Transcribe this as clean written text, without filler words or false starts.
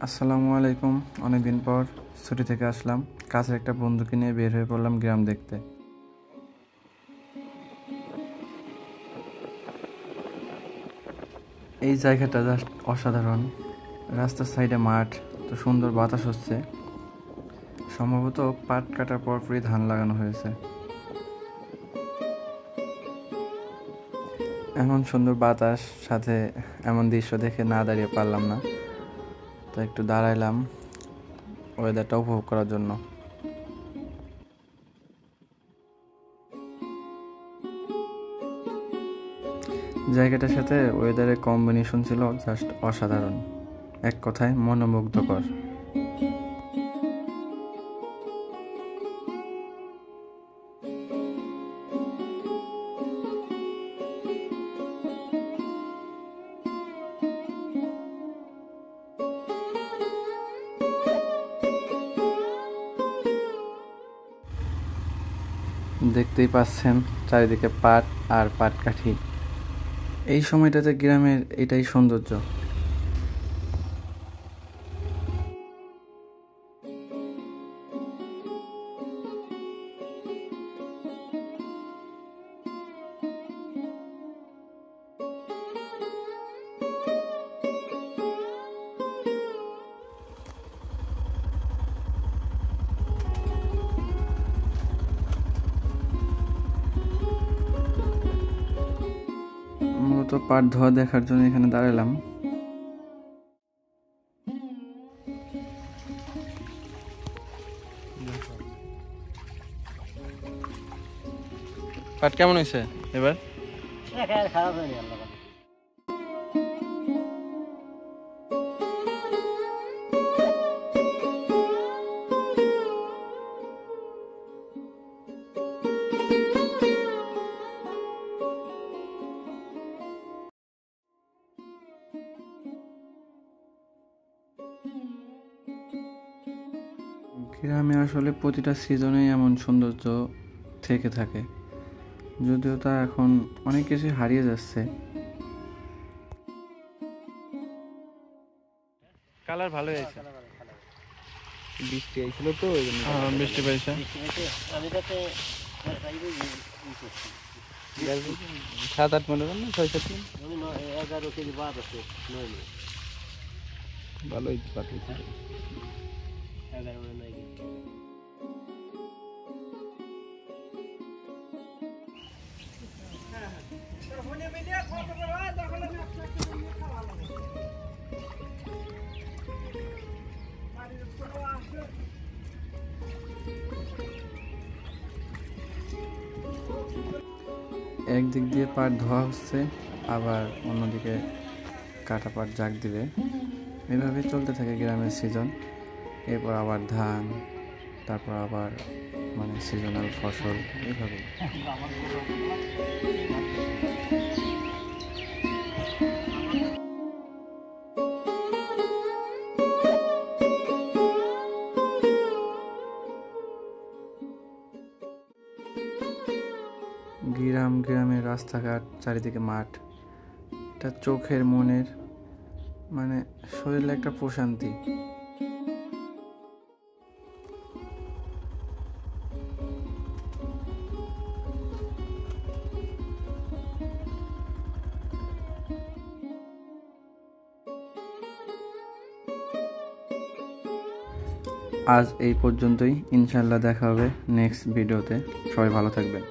আসসালামু আলাইকুম। অনেকদিন পর ছুটি থেকে আসলাম, কাছের একটা বন্ধুকে নিয়ে বের হয়ে পড়লাম গ্রাম দেখতে। এই জায়গাটা জাস্ট অসাধারণ। রাস্তার সাইডে মাঠ, তো সুন্দর বাতাস হচ্ছে। সম্ভবত পাট কাটার পরপরই ধান লাগানো হয়েছে। এমন সুন্দর বাতাস সাথে এমন দৃশ্য দেখে না দাঁড়িয়ে পারলাম না, তো একটু দাঁড়াইলাম ওয়েদারটা উপভোগ করার জন্য। জায়গাটার সাথে ওয়েদারের কম্বিনেশন ছিল জাস্ট অসাধারণ, এক কথায় মনোমুগ্ধকর। দেখতেই পাচ্ছেন চারিদিকে পাট আর পাটকাঠি। এই সময়টাতে গ্রামের এটাই সৌন্দর্য। মূলত পাট ধোয়া দেখার জন্য এখানে দাঁড়ালাম। পাট কেমন হয়েছে এবার? খারাপ হয়নি আল্লাহ। গ্রামে আসলে প্রতিটা সিজনেই এমন সৌন্দর্য থেকে থাকে, যদিও তা এখন অনেক কিছু হারিয়ে যাচ্ছে। কালার ভালো হয়েছে। বৃষ্টি আইছিল তো বৃষ্টি পাইছে। আমি তাতে 7-8 মনে করেন না, 6-7 মন 11 কেজি বাদ আছে 9 মন। ভালোই পাঠিয়েছে। 11 মন 9 কেজি। একদিক দিয়ে পাট ধোয়া হচ্ছে, আবার অন্যদিকে কাটা পাট জাগ দিবে। এভাবে চলতে থাকে গ্রামের সিজন। এরপর আবার ধান, তারপর আবার সিজনাল ফসল, এইভাবে। গ্রামের রাস্তাঘাট, চারিদিকে মাঠ, এটা চোখের মনের শরীরে একটা প্রশান্তি। আজ এই পর্যন্তই, ইনশাল্লাহ দেখা হবে নেক্সট ভিডিওতে। সবাই ভালো থাকবেন।